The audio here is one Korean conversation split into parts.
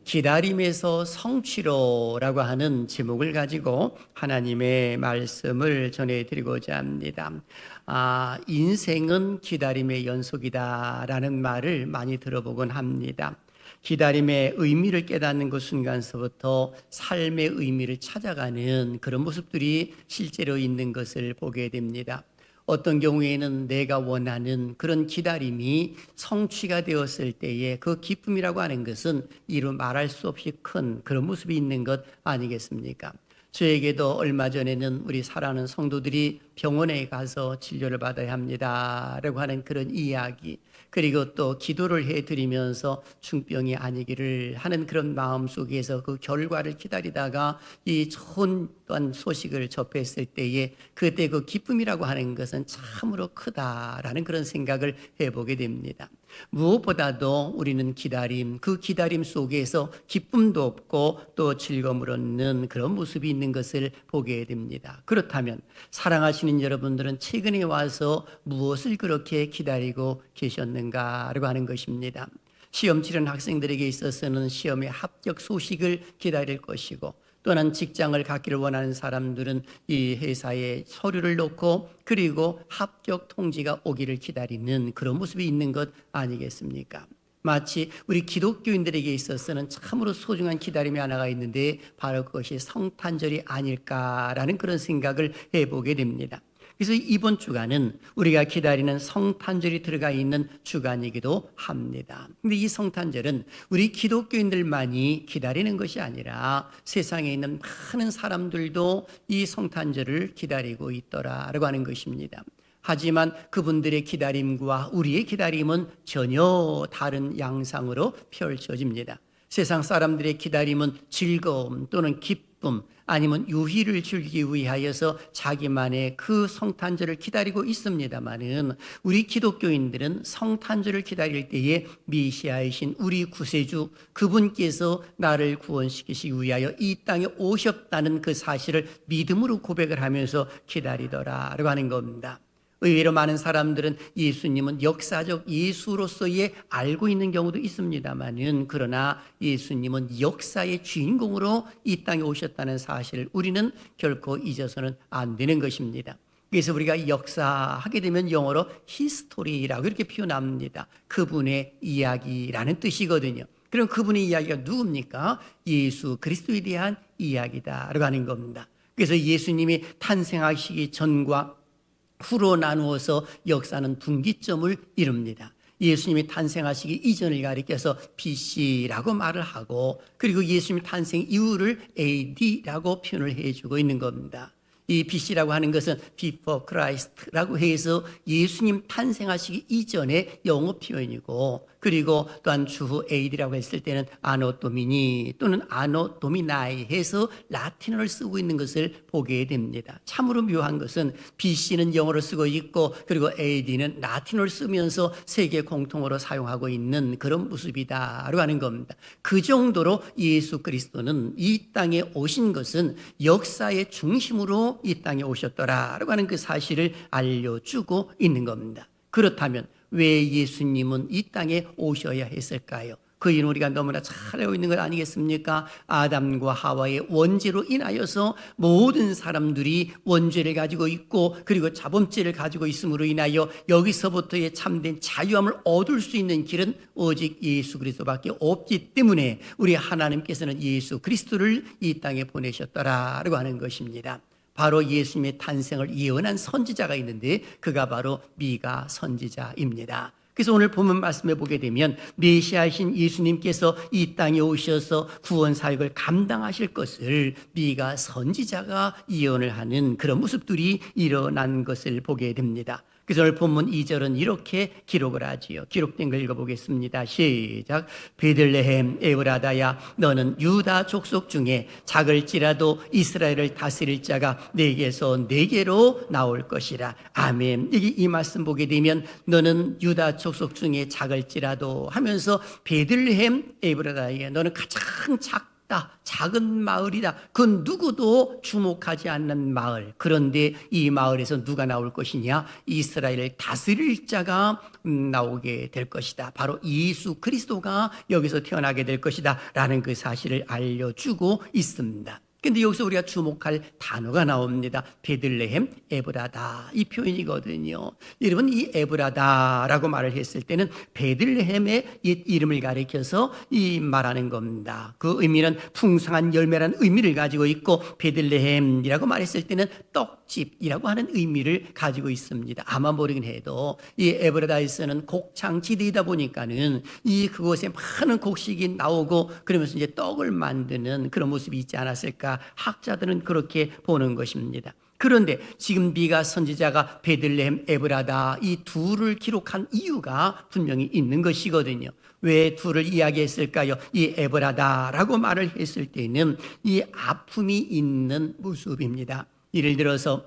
기다림에서 성취로라고 하는 제목을 가지고 하나님의 말씀을 전해드리고자 합니다. 인생은 기다림의 연속이다라는 말을 많이 들어보곤 합니다. 기다림의 의미를 깨닫는 그 순간서부터 삶의 의미를 찾아가는 그런 모습들이 실제로 있는 것을 보게 됩니다. 어떤 경우에는 내가 원하는 그런 기다림이 성취가 되었을 때의 그 기쁨이라고 하는 것은 이루 말할 수 없이 큰 그런 모습이 있는 것 아니겠습니까? 저에게도 얼마 전에는 우리 사랑하는 성도들이 병원에 가서 치료를 받아야 합니다라고 하는 그런 이야기, 그리고 또 기도를 해드리면서 중병이 아니기를 하는 그런 마음 속에서 그 결과를 기다리다가 이 좋은 또한 소식을 접했을 때에 그때 그 기쁨이라고 하는 것은 참으로 크다라는 그런 생각을 해보게 됩니다. 무엇보다도 우리는 기다림, 그 기다림 속에서 기쁨도 없고 또 즐거움을 얻는 그런 모습이 있는 것을 보게 됩니다. 그렇다면 사랑하시는 여러분들은 최근에 와서 무엇을 그렇게 기다리고 계셨는가라고 하는 것입니다. 시험 치는 학생들에게 있어서는 시험의 합격 소식을 기다릴 것이고, 또는 직장을 갖기를 원하는 사람들은 이 회사에 서류를 놓고 그리고 합격 통지가 오기를 기다리는 그런 모습이 있는 것 아니겠습니까? 마치 우리 기독교인들에게 있어서는 참으로 소중한 기다림이 하나가 있는데 바로 그것이 성탄절이 아닐까라는 그런 생각을 해보게 됩니다. 그래서 이번 주간은 우리가 기다리는 성탄절이 들어가 있는 주간이기도 합니다. 근데 이 성탄절은 우리 기독교인들만이 기다리는 것이 아니라 세상에 있는 많은 사람들도 이 성탄절을 기다리고 있더라라고 하는 것입니다. 하지만 그분들의 기다림과 우리의 기다림은 전혀 다른 양상으로 펼쳐집니다. 세상 사람들의 기다림은 즐거움 또는 기쁨 아니면 유희를 즐기기 위하여서 자기만의 그 성탄절을 기다리고 있습니다마는 우리 기독교인들은 성탄절을 기다릴 때에 메시아이신 우리 구세주 그분께서 나를 구원시키시기 위하여 이 땅에 오셨다는 그 사실을 믿음으로 고백을 하면서 기다리더라라고 하는 겁니다. 의외로 많은 사람들은 예수님은 역사적 예수로서의 알고 있는 경우도 있습니다만은, 그러나 예수님은 역사의 주인공으로 이 땅에 오셨다는 사실을 우리는 결코 잊어서는 안 되는 것입니다. 그래서 우리가 역사하게 되면 영어로 히스토리라고 이렇게 표현합니다. 그분의 이야기라는 뜻이거든요. 그럼 그분의 이야기가 누굽니까? 예수 그리스도에 대한 이야기다라고 하는 겁니다. 그래서 예수님이 탄생하시기 전과 후로 나누어서 역사는 분기점을 이룹니다. 예수님이 탄생하시기 이전을 가리켜서 BC라고 말을 하고, 그리고 예수님 탄생 이후를 AD라고 표현을 해주고 있는 겁니다. 이 BC라고 하는 것은 Before Christ라고 해서 예수님 탄생하시기 이전의 영어 표현이고, 그리고 또한 주후 AD라고 했을 때는 아노 도미니 또는 아노 도미나이 해서 라틴어를 쓰고 있는 것을 보게 됩니다. 참으로 묘한 것은 BC는 영어로 쓰고 있고 그리고 AD는 라틴어를 쓰면서 세계 공통어로 사용하고 있는 그런 모습이다라고 하는 겁니다. 그 정도로 예수 그리스도는 이 땅에 오신 것은 역사의 중심으로 이 땅에 오셨더라라고 하는 그 사실을 알려주고 있는 겁니다. 그렇다면 왜 예수님은 이 땅에 오셔야 했을까요? 그 이유는 우리가 너무나 잘 알고 있는 것 아니겠습니까? 아담과 하와의 원죄로 인하여서 모든 사람들이 원죄를 가지고 있고 그리고 자범죄를 가지고 있음으로 인하여 여기서부터의 참된 자유함을 얻을 수 있는 길은 오직 예수 그리스도밖에 없기 때문에 우리 하나님께서는 예수 그리스도를 이 땅에 보내셨더라라고 하는 것입니다. 바로 예수님의 탄생을 예언한 선지자가 있는데 그가 바로 미가 선지자입니다. 그래서 오늘 본문 말씀에 보게 되면 메시아이신 예수님께서 이 땅에 오셔서 구원 사역을 감당하실 것을 미가 선지자가 예언을 하는 그런 모습들이 일어난 것을 보게 됩니다. 그래서 오늘 본문 2절은 이렇게 기록을 하지요. 기록된 걸 읽어보겠습니다. 시작. 베들레헴 에브라다야 너는 유다 족속 중에 작을지라도 이스라엘을 다스릴 자가 내게서 내게로 나올 것이라. 아멘. 이 말씀 보게 되면 너는 유다 족속 중에 작을지라도 하면서 베들레헴 에브라다야 너는 가장 작다 작다, 작은 마을이다. 그 누구도 주목하지 않는 마을. 그런데 이 마을에서 누가 나올 것이냐? 이스라엘을 다스릴 자가 나오게 될 것이다. 바로 예수 그리스도가 여기서 태어나게 될 것이다 라는 그 사실을 알려주고 있습니다. 근데 여기서 우리가 주목할 단어가 나옵니다. 베들레헴 에브라다, 이 표현이거든요. 여러분, 이 에브라다라고 말을 했을 때는 베들레헴의 이름을 가리켜서 이 말하는 겁니다. 그 의미는 풍성한 열매라는 의미를 가지고 있고, 베들레헴이라고 말했을 때는 떡집이라고 하는 의미를 가지고 있습니다. 아마 모르긴 해도 이 에브라다에서는 곡창지대이다 보니까는 이 그곳에 많은 곡식이 나오고 그러면서 이제 떡을 만드는 그런 모습이 있지 않았을까, 학자들은 그렇게 보는 것입니다. 그런데 지금 미가 선지자가 베들레헴 에브라다 이 둘을 기록한 이유가 분명히 있는 것이거든요. 왜 둘을 이야기했을까요? 이 에브라다라고 말을 했을 때는 이 아픔이 있는 모습입니다. 예를 들어서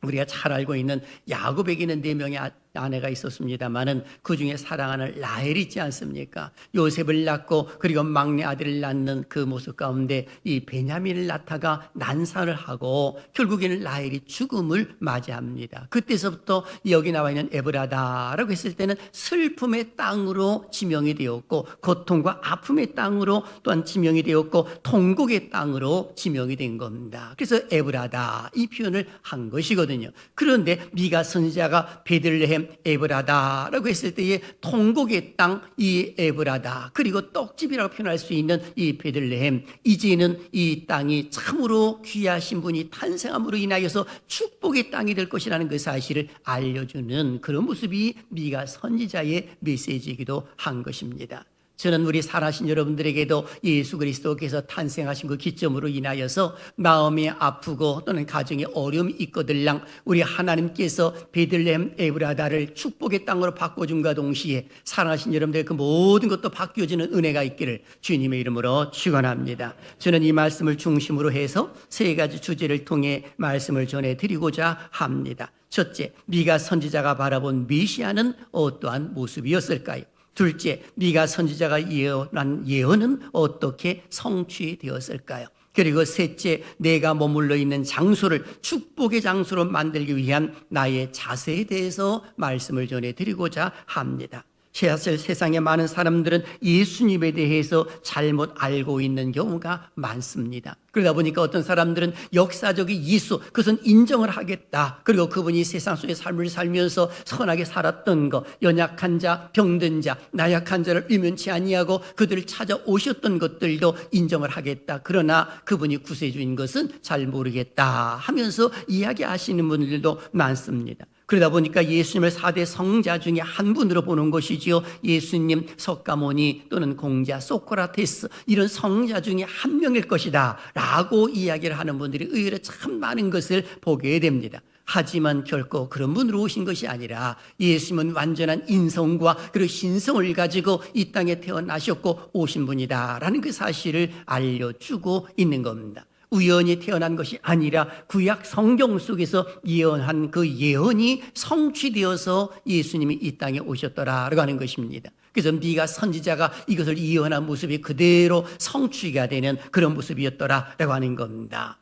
우리가 잘 알고 있는 야곱에게는 4명의 아내가 있었습니다마는 그 중에 사랑하는 라헬이 있지 않습니까? 요셉을 낳고 그리고 막내 아들을 낳는 그 모습 가운데 이 베냐민을 낳다가 난사를 하고 결국에는 라헬이 죽음을 맞이합니다. 그때서부터 여기 나와 있는 에브라다라고 했을 때는 슬픔의 땅으로 지명이 되었고, 고통과 아픔의 땅으로 또한 지명이 되었고, 통곡의 땅으로 지명이 된 겁니다. 그래서 에브라다 이 표현을 한 것이거든요. 그런데 미가 선지자가 베들레헴 에브라다라고 했을 때의 통곡의 땅, 이 에브라다, 그리고 떡집이라고 표현할 수 있는 이 베들레헴, 이제는 이 땅이 참으로 귀하신 분이 탄생함으로 인하여서 축복의 땅이 될 것이라는 그 사실을 알려주는 그런 모습이 미가 선지자의 메시지이기도 한 것입니다. 저는 우리 살아신 여러분들에게도 예수 그리스도께서 탄생하신 그 기점으로 인하여서 마음이 아프고 또는 가정에 어려움이 있거들랑 우리 하나님께서 베들레헴 에브라다를 축복의 땅으로 바꿔준과 동시에 살아신 여러분들의 그 모든 것도 바뀌어지는 은혜가 있기를 주님의 이름으로 축원합니다. 저는 이 말씀을 중심으로 해서 3가지 주제를 통해 말씀을 전해드리고자 합니다. 첫째, 미가 선지자가 바라본 메시아는 어떠한 모습이었을까요? 둘째, 미가 선지자가 예언한 예언은 어떻게 성취되었을까요? 그리고 셋째, 내가 머물러 있는 장소를 축복의 장소로 만들기 위한 나의 자세에 대해서 말씀을 전해드리고자 합니다. 사실 세상에 많은 사람들은 예수님에 대해서 잘못 알고 있는 경우가 많습니다. 그러다 보니까 어떤 사람들은 역사적인 예수, 그것은 인정을 하겠다. 그리고 그분이 세상 속의 삶을 살면서 선하게 살았던 것, 연약한 자, 병든 자, 나약한 자를 의면치 아니하고 그들을 찾아오셨던 것들도 인정을 하겠다. 그러나 그분이 구세주인 것은 잘 모르겠다 하면서 이야기하시는 분들도 많습니다. 그러다 보니까 예수님을 4대 성자 중에 한 분으로 보는 것이지요. 예수님, 석가모니 또는 공자, 소크라테스 이런 성자 중에 한 명일 것이다 라고 이야기를 하는 분들이 의외로 참 많은 것을 보게 됩니다. 하지만 결코 그런 분으로 오신 것이 아니라 예수님은 완전한 인성과 그리고 신성을 가지고 이 땅에 태어나셨고 오신 분이다라는 그 사실을 알려주고 있는 겁니다. 우연히 태어난 것이 아니라 구약 성경 속에서 예언한 그 예언이 성취되어서 예수님이 이 땅에 오셨더라라고 하는 것입니다. 그래서 미가 선지자가 이것을 예언한 모습이 그대로 성취가 되는 그런 모습이었더라라고 하는 겁니다.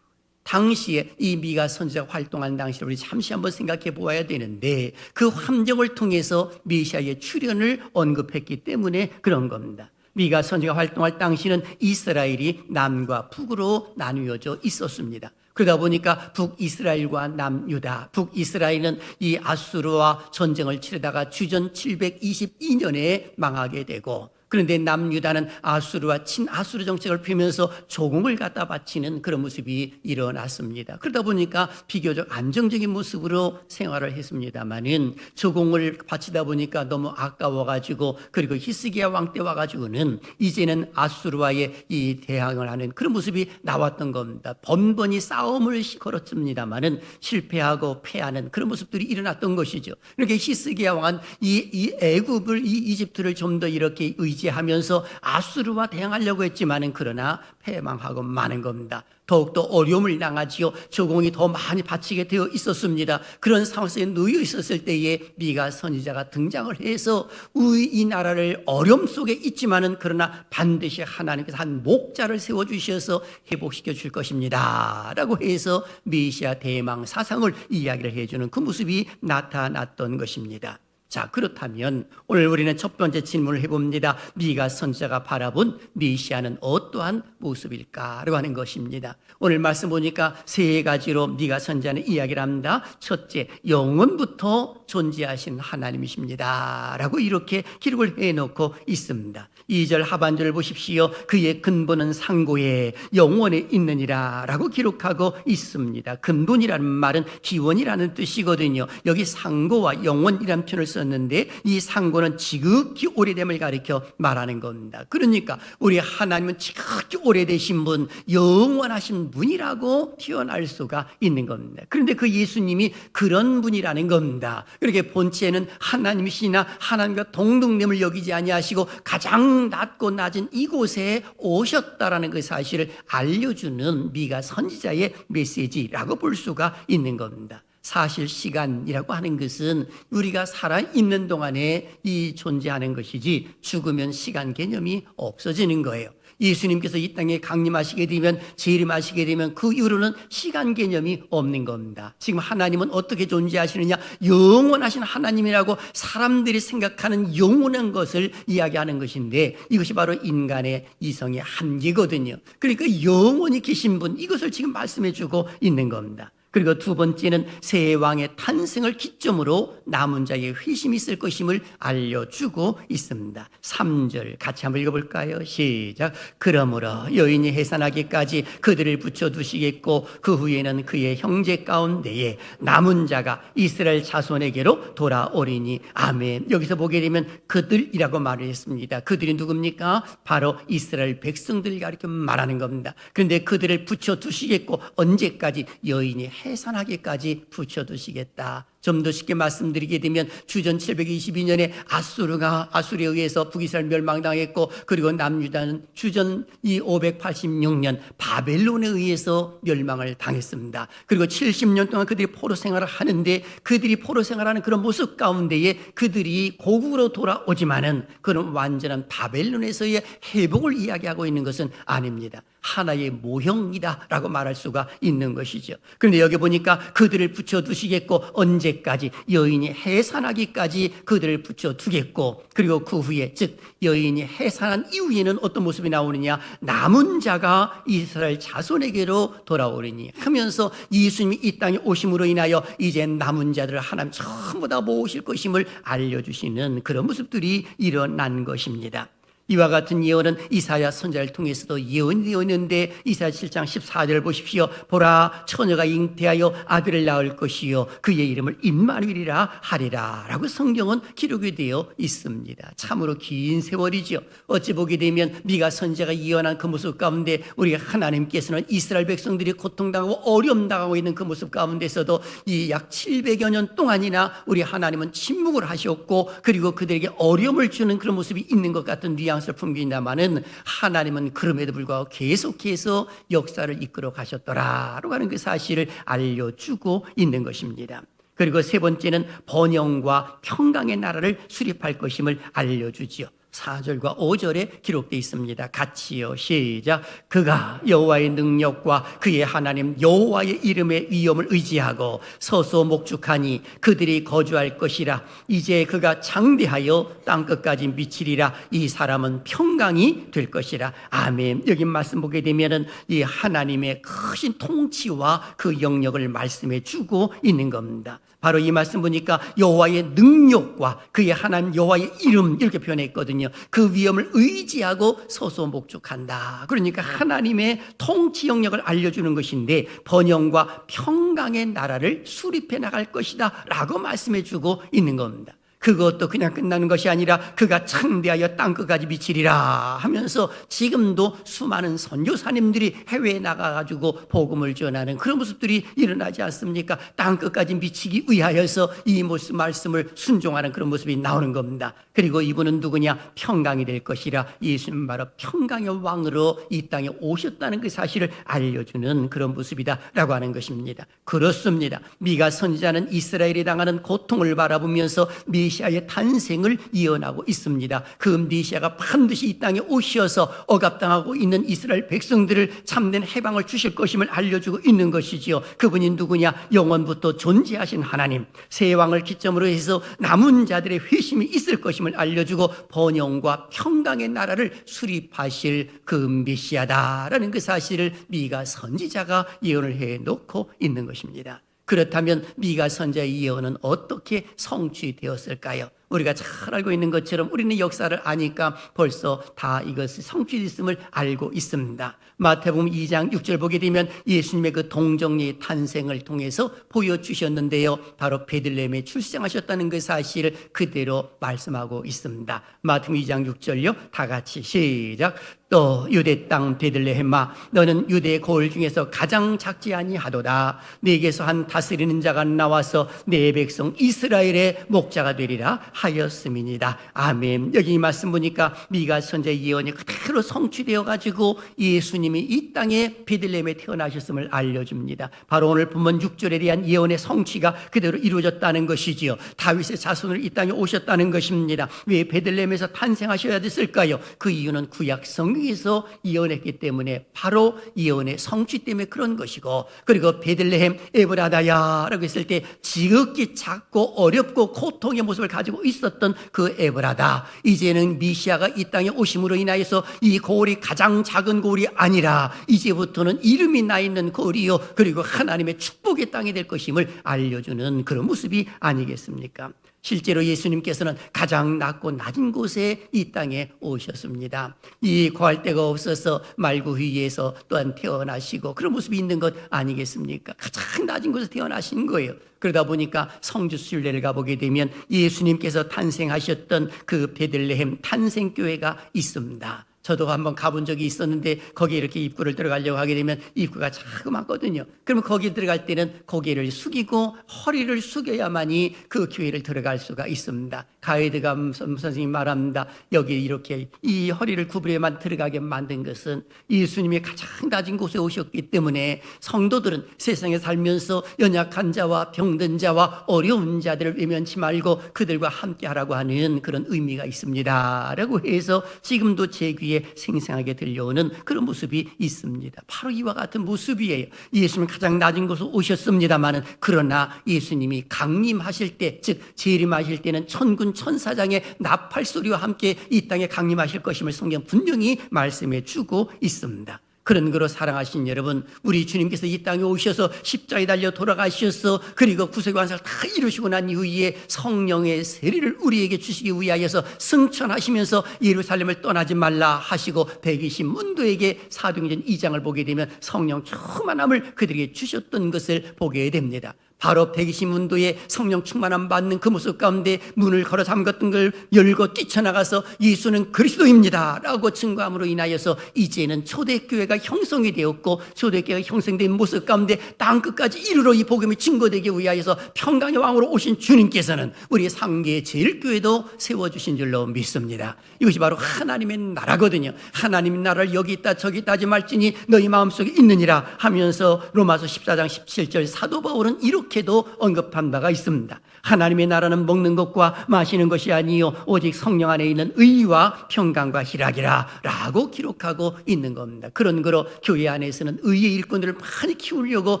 당시에 이 미가 선지자가 활동한 당시를 우리 잠시 한번 생각해 보아야 되는데, 그 환경을 통해서 메시아의 출현을 언급했기 때문에 그런 겁니다. 미가 선지자가 활동할 당시는 이스라엘이 남과 북으로 나누어져 있었습니다. 그러다 보니까 북이스라엘과 남유다, 북이스라엘은 이 아수르와 전쟁을 치르다가 주전 722년에 망하게 되고, 그런데 남유다는 아수르와 친아수르 정책을 펴면서 조공을 갖다 바치는 그런 모습이 일어났습니다. 그러다 보니까 비교적 안정적인 모습으로 생활을 했습니다마는 조공을 바치다 보니까 너무 아까워가지고, 그리고 히스기야 왕 때 와가지고는 이제는 아수르와의 이 대항을 하는 그런 모습이 나왔던 겁니다. 번번이 싸움을 걸었습니다마는 실패하고 패하는 그런 모습들이 일어났던 것이죠. 그러니까 히스기야 왕은 이 애굽을, 이 이집트를 좀 더 이렇게 의지하면서 아수르와 대항하려고 했지만은 그러나 패망하고 마는 겁니다. 더욱더 어려움을 당하지요. 저공이 더 많이 바치게 되어 있었습니다. 그런 상황 속에 놓여 있었을 때에 미가 선지자가 등장을 해서 이 나라를 어려움 속에 있지만은 그러나 반드시 하나님께서 한 목자를 세워주셔서 회복시켜 줄 것입니다 라고 해서 메시아 대망 사상을 이야기를 해주는 그 모습이 나타났던 것입니다. 자, 그렇다면 오늘 우리는 첫 번째 질문을 해봅니다. 미가 선지자가 바라본 메시아는 어떠한 모습일까라고 하는 것입니다. 오늘 말씀 보니까 세 가지로 미가 선지자는 이야기를 합니다. 첫째, 영원부터 존재하신 하나님이십니다 라고 이렇게 기록을 해놓고 있습니다. 2절 하반절을 보십시오. 그의 근본은 상고에 영원에 있느니라 라고 기록하고 있습니다. 근본이라는 말은 기원이라는 뜻이거든요. 여기 상고와 영원이라는 표현을 썼는데 이 상고는 지극히 오래됨을 가리켜 말하는 겁니다. 그러니까 우리 하나님은 지극히 오래되신 분, 영원하신 분이라고 표현할 수가 있는 겁니다. 그런데 그 예수님이 그런 분이라는 겁니다. 그렇게 본체는 하나님이시나 하나님과 동등됨을 여기지 아니하시고 가장 낮고 낮은 이곳에 오셨다라는 그 사실을 알려주는 미가 선지자의 메시지라고 볼 수가 있는 겁니다. 사실 시간이라고 하는 것은 우리가 살아있는 동안에 이 존재하는 것이지 죽으면 시간 개념이 없어지는 거예요. 예수님께서 이 땅에 강림하시게 되면 재림하시게 되면 그 이후로는 시간 개념이 없는 겁니다. 지금 하나님은 어떻게 존재하시느냐? 영원하신 하나님이라고 사람들이 생각하는 영원한 것을 이야기하는 것인데 이것이 바로 인간의 이성의 한계거든요. 그러니까 영원히 계신 분, 이것을 지금 말씀해 주고 있는 겁니다. 그리고 두 번째는 새 왕의 탄생을 기점으로 남은 자의 회심이 있을 것임을 알려주고 있습니다. 3절 같이 한번 읽어볼까요? 시작. 그러므로 여인이 해산하기까지 그들을 붙여두시겠고 그 후에는 그의 형제 가운데에 남은 자가 이스라엘 자손에게로 돌아오리니 아멘. 여기서 보게 되면 그들이라고 말을 했습니다. 그들이 누굽니까? 바로 이스라엘 백성들을 가리켜 말하는 겁니다. 그런데 그들을 붙여두시겠고 언제까지? 여인이 해산하기까지 붙여두시겠다. 좀 더 쉽게 말씀드리게 되면 주전 722년에 아수르에 의해서 북이스라엘 멸망당했고 그리고 남유다는 주전 586년 바벨론에 의해서 멸망을 당했습니다. 그리고 70년 동안 그들이 포로 생활을 하는데 그들이 포로 생활하는 그런 모습 가운데에 그들이 고국으로 돌아오지만은 그런 완전한 바벨론에서의 회복을 이야기하고 있는 것은 아닙니다. 하나의 모형이다라고 말할 수가 있는 것이죠. 그런데 여기 보니까 그들을 붙여두시겠고 언제까지? 여인이 해산하기까지 그들을 붙여두겠고 그리고 그 후에 즉 여인이 해산한 이후에는 어떤 모습이 나오느냐? 남은 자가 이스라엘 자손에게로 돌아오리니 하면서 예수님이 이 땅에 오심으로 인하여 이제 남은 자들을 하나님 전부 다 모으실 것임을 알려주시는 그런 모습들이 일어난 것입니다. 이와 같은 예언은 이사야 선지자를 통해서도 예언이 되었는데 이사야 7장 14절을 보십시오. 보라 처녀가 잉태하여 아들을 낳을 것이요 그의 이름을 임마누엘이라 하리라 라고 성경은 기록이 되어 있습니다. 참으로 긴 세월이죠. 어찌 보게 되면 미가 선지자가 예언한 그 모습 가운데 우리 하나님께서는 이스라엘 백성들이 고통당하고 어려움 당하고 있는 그 모습 가운데서도 이 약 700여 년 동안이나 우리 하나님은 침묵을 하셨고 그리고 그들에게 어려움을 주는 그런 모습이 있는 것 같은 뉘앙스를 풍깁니다마는 하나님은 그럼에도 불구하고 계속해서 역사를 이끌어 가셨더라라고 하는 그 사실을 알려주고 있는 것입니다. 그리고 세 번째는 번영과 평강의 나라를 수립할 것임을 알려주지요. 4절과 5절에 기록되어 있습니다. 같이요. 시작. 그가 여호와의 능력과 그의 하나님 여호와의 이름의 위엄을 의지하고 서서 목축하니 그들이 거주할 것이라. 이제 그가 장대하여 땅끝까지 미치리라. 이 사람은 평강이 될 것이라. 아멘. 여기 말씀 보게 되면은 이 하나님의 크신 통치와 그 영역을 말씀해 주고 있는 겁니다. 바로 이 말씀 보니까 여호와의 능력과 그의 하나님 여호와의 이름 이렇게 표현했거든요. 그 위엄을 의지하고 서서 목축한다. 그러니까 하나님의 통치 영역을 알려주는 것인데 번영과 평강의 나라를 수립해 나갈 것이다 라고 말씀해 주고 있는 겁니다. 그것도 그냥 끝나는 것이 아니라 그가 창대하여 땅끝까지 미치리라 하면서 지금도 수많은 선교사님들이 해외에 나가가지고 복음을 전하는 그런 모습들이 일어나지 않습니까? 땅끝까지 미치기 위하여서 이 모습 말씀을 순종하는 그런 모습이 나오는 겁니다. 그리고 이분은 누구냐? 평강이 될 것이라. 예수님은 바로 평강의 왕으로 이 땅에 오셨다는 그 사실을 알려주는 그런 모습이다라고 하는 것입니다. 그렇습니다. 미가 선지자는 이스라엘이 당하는 고통을 바라보면서 메시아의 탄생을 예언하고 있습니다. 그 메시아가 반드시 이 땅에 오셔서 억압당하고 있는 이스라엘 백성들을 참된 해방을 주실 것임을 알려주고 있는 것이지요. 그분이 누구냐? 영원부터 존재하신 하나님, 새 왕을 기점으로 해서 남은 자들의 회심이 있을 것임을 알려주고 번영과 평강의 나라를 수립하실 그 메시아다라는 그 사실을 미가 선지자가 예언을 해놓고 있는 것입니다. 그렇다면 미가 선지자의 예언은 어떻게 성취되었을까요? 우리가 잘 알고 있는 것처럼 우리는 역사를 아니까 벌써 다 이것이 성취됐음을 알고 있습니다. 마태복음 2장 6절 보게 되면 예수님의 그 동정녀의 탄생을 통해서 보여주셨는데요. 바로 베들레헴에 출생하셨다는 그 사실을 그대로 말씀하고 있습니다. 마태복음 2장 6절요. 다 같이 시작. 또 유대 땅 베들레헴아 너는 유대 고을 중에서 가장 작지 아니하도다. 네게서 한 다스리는 자가 나와서 네 백성 이스라엘의 목자가 되리라 하였음이니이다. 아멘. 여기 이 말씀 보니까 미가 선지자의 예언이 그대로 성취되어 가지고 예수님이 이 땅에 베들레헴에 태어나셨음을 알려줍니다. 바로 오늘 본문 6절에 대한 예언의 성취가 그대로 이루어졌다는 것이지요. 다윗의 자손으로 이 땅에 오셨다는 것입니다. 왜 베들레헴에서 탄생하셔야 됐을까요? 그 이유는 구약 성경에서 예언했기 때문에 바로 예언의 성취 때문에 그런 것이고, 그리고 베들레헴 에브라다야라고 했을 때 지극히 작고 어렵고 고통의 모습을 가지고 있었던 그 에브라다, 이제는 메시아가 이 땅에 오심으로 인하여서 이 고을이 가장 작은 고을이 아니라 이제부터는 이름이 나 있는 고을이요 그리고 하나님의 축복의 땅이 될 것임을 알려주는 그런 모습이 아니겠습니까? 실제로 예수님께서는 가장 낮고 낮은 곳에 이 땅에 오셨습니다. 이 구할 데가 없어서 말구 위에서 또한 태어나시고 그런 모습이 있는 것 아니겠습니까? 가장 낮은 곳에서 태어나신 거예요. 그러다 보니까 성주 순례를 가보게 되면 예수님께서 탄생하셨던 그 베들레헴 탄생교회가 있습니다. 저도 한번 가본 적이 있었는데 거기에 이렇게 입구를 들어가려고 하게 되면 입구가 자그맣거든요. 그러면 거기 들어갈 때는 고개를 숙이고 허리를 숙여야만이 그 교회를 들어갈 수가 있습니다. 가이드가 선생님이 말합니다. 여기 이렇게 이 허리를 구부려만 들어가게 만든 것은 예수님이 가장 낮은 곳에 오셨기 때문에 성도들은 세상에 살면서 연약한 자와 병든 자와 어려운 자들을 외면치 말고 그들과 함께 하라고 하는 그런 의미가 있습니다 라고 해서 지금도 제 귀에 생생하게 들려오는 그런 모습이 있습니다. 바로 이와 같은 모습이에요. 예수님은 가장 낮은 곳으로 오셨습니다마는 그러나 예수님이 강림하실 때, 즉 재림하실 때는 천군 천사장의 나팔 소리와 함께 이 땅에 강림하실 것임을 성경 분명히 말씀해 주고 있습니다. 그런 거로 사랑하신 여러분, 우리 주님께서 이 땅에 오셔서 십자가에 달려 돌아가셔서 그리고 구세관사를 다 이루시고 난 이후에 성령의 세례를 우리에게 주시기 위하여서 승천하시면서 예루살렘을 떠나지 말라 하시고 120 문도에게 사도행전 2장을 보게 되면 성령 충만함을 그들에게 주셨던 것을 보게 됩니다. 바로 120문도의 성령 충만함 받는 그 모습 가운데 문을 걸어 잠갔던 걸 열고 뛰쳐나가서 예수는 그리스도입니다 라고 증거함으로 인하여서 이제는 초대교회가 형성이 되었고, 초대교회가 형성된 모습 가운데 땅끝까지 이르러 이 복음이 증거되기 위하여서 평강의 왕으로 오신 주님께서는 우리 상계 제일교회도 세워주신 줄로 믿습니다. 이것이 바로 하나님의 나라거든요. 하나님의 나라를 여기 있다 저기 있다 하지 말지니 너희 마음속에 있느니라 하면서 로마서 14장 17절 사도 바울은 이렇게도 언급한 바가 있습니다. 하나님의 나라는 먹는 것과 마시는 것이 아니요 오직 성령 안에 있는 의와 평강과 희락이라 라고 기록하고 있는 겁니다. 그런 거로 교회 안에서는 의의 일꾼들을 많이 키우려고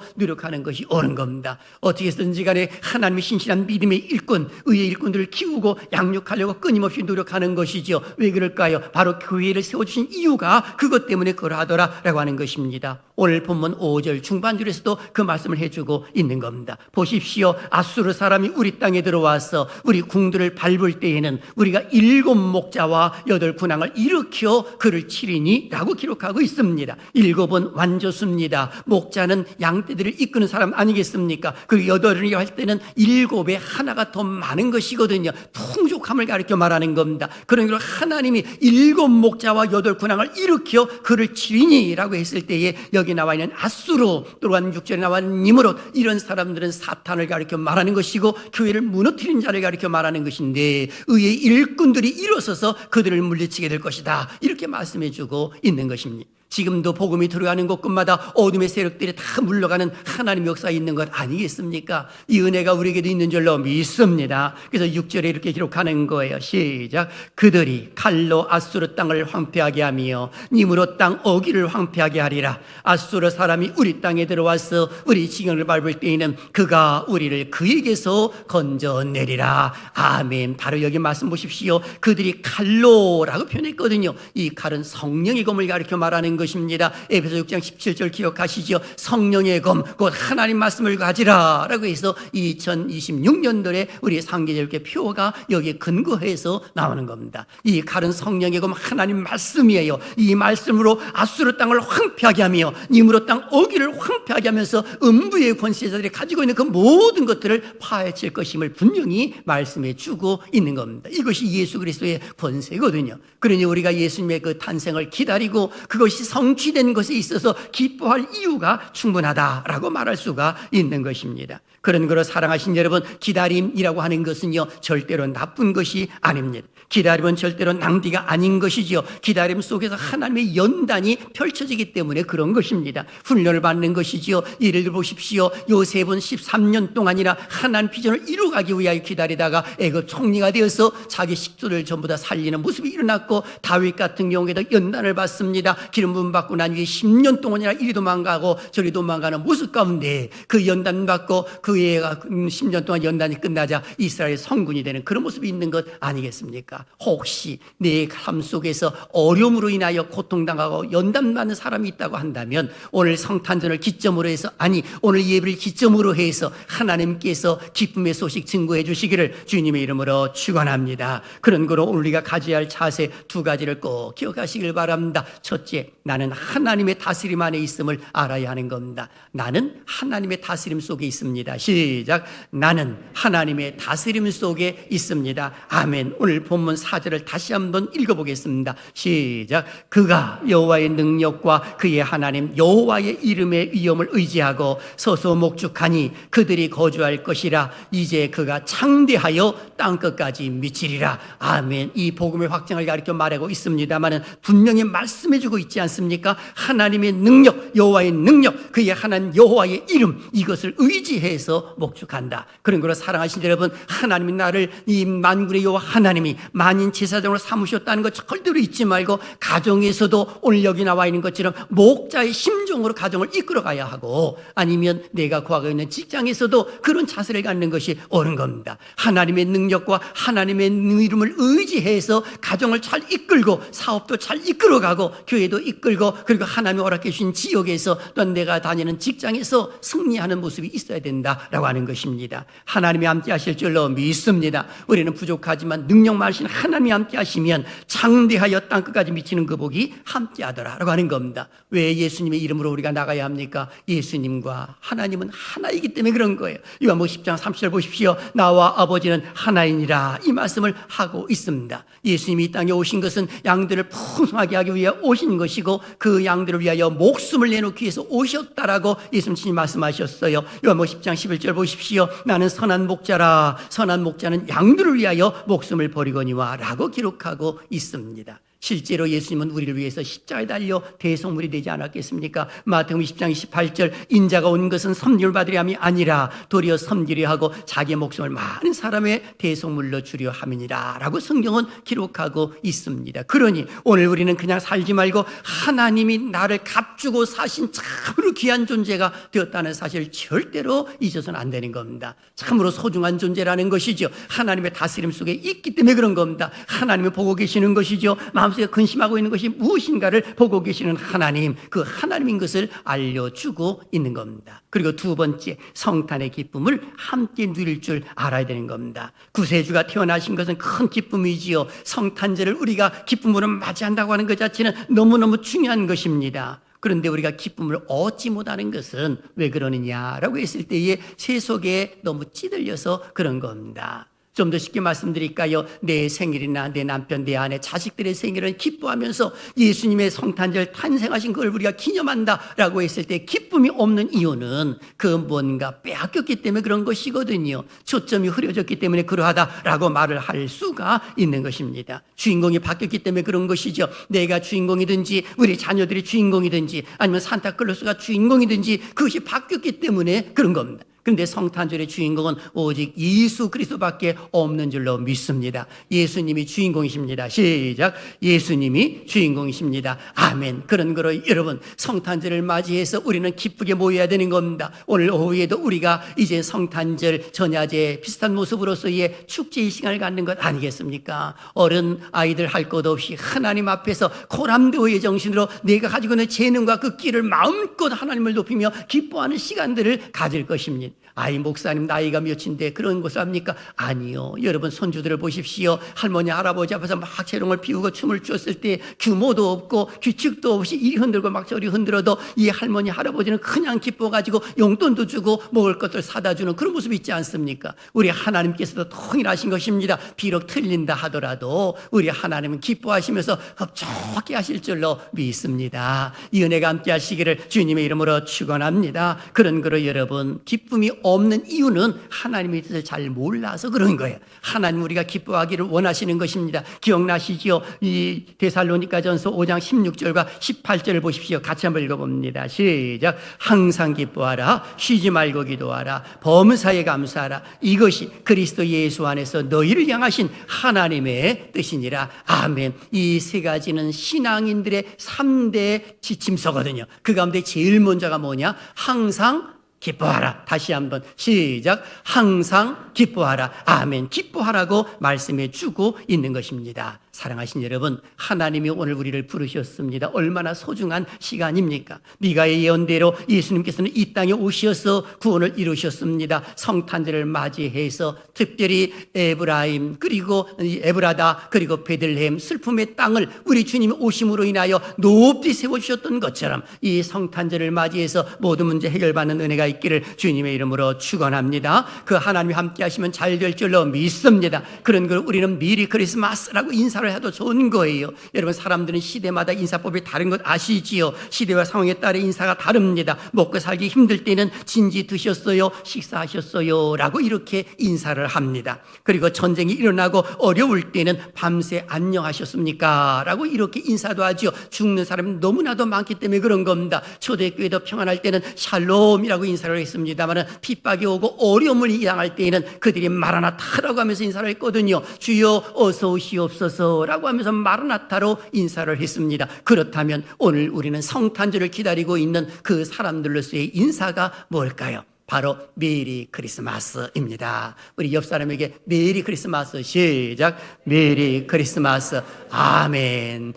노력하는 것이 옳은 겁니다. 어떻게 해서든지 간에 하나님의 신실한 믿음의 일꾼, 의의 일꾼들을 키우고 양육하려고 끊임없이 노력하는 것이죠. 왜 그럴까요? 바로 교회를 세워주신 이유가 그것 때문에 그러하더라라고 하는 것입니다. 오늘 본문 5절 중반절에서도 그 말씀을 해주고 있는 겁니다. 보십시오. 아수르 사람이 우리 우리 땅에 들어와서 우리 궁들을 밟을 때에는 우리가 7 목자와 8 군왕을 일으켜 그를 치리니 라고 기록하고 있습니다. 7은 완조수입니다. 목자는 양떼들을 이끄는 사람 아니겠습니까? 그리고 8이 할 때는 7에 하나가 더 많은 것이거든요. 풍족함을 가리켜 말하는 겁니다. 그러니까 하나님이 7 목자와 8 군왕을 일으켜 그를 치리니 라고 했을 때에 여기 나와 있는 아수르, 또한 6절에 나와 있는 니므롯, 이런 사람들은 사탄을 가리켜 말하는 것이고 교회를 무너뜨린 자를 가리켜 말하는 것인데, 의의 일꾼들이 일어서서 그들을 물리치게 될 것이다, 이렇게 말씀해 주고 있는 것입니다. 지금도 복음이 들어가는 곳곳마다 어둠의 세력들이 다 물러가는 하나님의 역사가 있는 것 아니겠습니까? 이 은혜가 우리에게도 있는 줄로 믿습니다. 그래서 6절에 이렇게 기록하는 거예요. 시작. 그들이 칼로 아수르 땅을 황폐하게 하며 니므롯 땅 어기를 황폐하게 하리라. 아수르 사람이 우리 땅에 들어와서 우리 지경을 밟을 때에는 그가 우리를 그에게서 건져내리라. 아멘. 바로 여기 말씀 보십시오. 그들이 칼로라고 표현했거든요. 이 칼은 성령의 검을 가리켜 말하는 것입니다. 에베소 6장 17절 기억하시죠? 성령의 검, 곧 하나님 말씀을 가지라 라고 해서 2026년도에 우리 상계절교 표가 여기에 근거해서 나오는 겁니다. 이 칼은 성령의 검, 하나님 말씀이에요. 이 말씀으로 아수르 땅을 황폐하게 하며 니므롯 땅 어기를 황폐하게 하면서 음부의 권세자들이 가지고 있는 그 모든 것들을 파헤칠 것임을 분명히 말씀해 주고 있는 겁니다. 이것이 예수 그리스도의 권세거든요. 그러니 우리가 예수님의 그 탄생을 기다리고 그것이 성취된 것에 있어서 기뻐할 이유가 충분하다라고 말할 수가 있는 것입니다. 그런 거로 사랑하신 여러분, 기다림이라고 하는 것은요 절대로 나쁜 것이 아닙니다. 기다림은 절대로 낭비가 아닌 것이죠. 기다림 속에서 하나님의 연단이 펼쳐지기 때문에 그런 것입니다. 훈련을 받는 것이지요. 예를 들어 보십시오. 요셉은 13년 동안이나 하나님 비전을 이루어가기 위하여 기다리다가 애굽 총리가 되어서 자기 식구를 전부 다 살리는 모습이 일어났고, 다윗 같은 경우에도 연단을 받습니다. 기름 부음 받고 난 뒤에 10년 동안이나 이리 도망가고 저리 도망가는 모습 가운데 그 연단 받고 그 애가 10년 동안 연단이 끝나자 이스라엘 성군이 되는 그런 모습이 있는 것 아니겠습니까? 혹시 내 삶 속에서 어려움으로 인하여 고통당하고 연단받는 사람이 있다고 한다면 오늘 성탄절을 기점으로 해서, 아니 오늘 예배를 기점으로 해서 하나님께서 기쁨의 소식 증거해 주시기를 주님의 이름으로 축원합니다. 그런 거로 우리가 가져야 할 자세 2가지를 꼭 기억하시길 바랍니다. 첫째, 나는 하나님의 다스림 안에 있음을 알아야 하는 겁니다. 나는 하나님의 다스림 속에 있습니다. 시작. 나는 하나님의 다스림 속에 있습니다. 아멘. 오늘 본문 4절을 다시 한번 읽어보겠습니다. 시작. 그가 여호와의 능력과 그의 하나님 여호와의 이름의 위엄을 의지하고 서서 목축하니 그들이 거주할 것이라. 이제 그가 창대하여 땅끝까지 미치리라. 아멘. 이 복음의 확장을 가리켜 말하고 있습니다만은 분명히 말씀해주고 있지 않습니까? 하나님의 능력, 여호와의 능력, 그의 하나님 여호와의 이름, 이것을 의지해서 목축한다. 그런 거로 사랑하신 여러분, 하나님이 나를 이 만군의 여호와 하나님이 만인 제사장으로 삼으셨다는 것 절대로 잊지 말고, 가정에서도 오늘 여기 나와 있는 것처럼 목자의 심정으로 가정을 이끌어가야 하고, 아니면 내가 구하고 있는 직장에서도 그런 자세를 갖는 것이 옳은 겁니다. 하나님의 능력과 하나님의 이름을 의지해서 가정을 잘 이끌고 사업도 잘 이끌어가고 교회도 이끌고, 그리고 하나님이 허락해 주신 지역에서 또 내가 다니는 직장에서 승리하는 모습이 있어야 된다라고 하는 것입니다. 하나님이 함께 하실 줄로 믿습니다. 우리는 부족하지만 능력 많으신 하나님이 함께 하시면 창대하여 땅끝까지 미치는 그 복이 함께 하더라라고 하는 겁니다. 왜 예수님의 이름으로 우리가 나가야 합니까? 예수님과 하나님은 하나이기 때문에 그런 거예요. 요한복음 10장 30절 보십시오. 나와 아버지는 하나이니라, 이 말씀을 하고 있습니다. 예수님이 이 땅에 오신 것은 양들을 풍성하게 하기 위해 오신 것이고, 그 양들을 위하여 목숨을 내놓기 위해서 오셨다라고 예수님이 말씀하셨어요. 요한복음 10장 11절 보십시오. 나는 선한 목자라. 선한 목자는 양들을 위하여 목숨을 버리거니와 라고 기록하고 있습니다. 실제로 예수님은 우리를 위해서 십자가에 달려 대속물이 되지 않았겠습니까? 마태복음 20장 28절, 인자가 온 것은 섬김을 받으려 함이 아니라 도리어 섬기려 하고 자기의 목숨을 많은 사람의 대속물로 주려 함이니라 라고 성경은 기록하고 있습니다. 그러니 오늘 우리는 그냥 살지 말고 하나님이 나를 값주고 사신 참으로 귀한 존재가 되었다는 사실을 절대로 잊어서는 안 되는 겁니다. 참으로 소중한 존재라는 것이죠. 하나님의 다스림 속에 있기 때문에 그런 겁니다. 하나님이 보고 계시는 것이죠. 마음속에 마음속에 근심하고 있는 것이 무엇인가를 보고 계시는 하나님, 그 하나님인 것을 알려주고 있는 겁니다. 그리고 두 번째, 성탄의 기쁨을 함께 누릴 줄 알아야 되는 겁니다. 구세주가 태어나신 것은 큰 기쁨이지요. 성탄절을 우리가 기쁨으로 맞이한다고 하는 것 자체는 너무너무 중요한 것입니다. 그런데 우리가 기쁨을 얻지 못하는 것은 왜 그러느냐라고 했을 때에 세 속에 너무 찌들려서 그런 겁니다. 좀 더 쉽게 말씀드릴까요? 내 생일이나 내 남편, 내 아내, 자식들의 생일을 기뻐하면서 예수님의 성탄절 탄생하신 걸 우리가 기념한다라고 했을 때 기쁨이 없는 이유는 그 뭔가 빼앗겼기 때문에 그런 것이거든요. 초점이 흐려졌기 때문에 그러하다라고 말을 할 수가 있는 것입니다. 주인공이 바뀌었기 때문에 그런 것이죠. 내가 주인공이든지 우리 자녀들이 주인공이든지 아니면 산타클로스가 주인공이든지 그것이 바뀌었기 때문에 그런 겁니다. 그런데 성탄절의 주인공은 오직 예수 그리스도밖에 없는 줄로 믿습니다. 예수님이 주인공이십니다. 시작. 예수님이 주인공이십니다. 아멘. 그런 거로 여러분, 성탄절을 맞이해서 우리는 기쁘게 모여야 되는 겁니다. 오늘 오후에도 우리가 이제 성탄절 전야제 비슷한 모습으로서의 축제의 시간을 갖는 것 아니겠습니까? 어른 아이들 할 것 없이 하나님 앞에서 고람도의 정신으로 내가 가지고 있는 재능과 그 끼를 마음껏 하나님을 높이며 기뻐하는 시간들을 가질 것입니다. 아이, 목사님 나이가 몇인데 그런 것을 합니까? 아니요. 여러분 손주들을 보십시오. 할머니 할아버지 앞에서 막 재롱을 피우고 춤을 추었을 때 규모도 없고 규칙도 없이 이리 흔들고 막 저리 흔들어도 이 할머니 할아버지는 그냥 기뻐가지고 용돈도 주고 먹을 것들 사다 주는 그런 모습이 있지 않습니까? 우리 하나님께서도 통일하신 것입니다. 비록 틀린다 하더라도 우리 하나님은 기뻐하시면서 흡족하게 하실 줄로 믿습니다. 이 은혜가 함께 하시기를 주님의 이름으로 축원합니다. 그런 거로 여러분, 기쁨이 없는 이유는 하나님의 뜻을 잘 몰라서 그런 거예요. 하나님 우리가 기뻐하기를 원하시는 것입니다. 기억나시지요? 이 데살로니가전서 5장 16절과 18절을 보십시오. 같이 한번 읽어봅니다. 시작. 항상 기뻐하라. 쉬지 말고 기도하라. 범사에 감사하라. 이것이 그리스도 예수 안에서 너희를 향하신 하나님의 뜻이니라. 아멘. 이 세 가지는 신앙인들의 3대 지침서거든요. 그 가운데 제일 먼저가 뭐냐? 항상 기뻐하라. 다시 한번 시작. 항상 기뻐하라. 아멘. 기뻐하라고 말씀해 주고 있는 것입니다. 사랑하신 여러분, 하나님이 오늘 우리를 부르셨습니다. 얼마나 소중한 시간입니까? 미가의 예언대로 예수님께서는 이 땅에 오셔서 구원을 이루셨습니다. 성탄절을 맞이해서 특별히 에브라임 그리고 에브라다 그리고 베들레헴 슬픔의 땅을 우리 주님이 오심으로 인하여 높이 세워주셨던 것처럼 이 성탄절을 맞이해서 모든 문제 해결받는 은혜가 있기를 주님의 이름으로 축원합니다. 그 하나님이 함께 하시면 잘 될 줄로 믿습니다. 그런 걸 우리는 미리 크리스마스라고 인사를 해도 좋은 거예요. 여러분, 사람들은 시대마다 인사법이 다른 것 아시지요? 시대와 상황에 따라 인사가 다릅니다. 먹고 살기 힘들 때는 진지 드셨어요? 식사하셨어요? 라고 이렇게 인사를 합니다. 그리고 전쟁이 일어나고 어려울 때는 밤새 안녕하셨습니까? 라고 이렇게 인사도 하죠. 죽는 사람이 너무나도 많기 때문에 그런 겁니다. 초대교회도 평안할 때는 샬롬이라고 인사를 했습니다만 핍박이 오고 어려움을 당할 때에는 그들이 마라나타라고 하면서 인사를 했거든요. 주여 어서 오시옵소서 라고 하면서 마라나타로 인사를 했습니다. 그렇다면 오늘 우리는 성탄절을 기다리고 있는 그 사람들로서의 인사가 뭘까요? 바로 메리 크리스마스입니다. 우리 옆 사람에게 메리 크리스마스 시작. 메리 크리스마스. 아멘.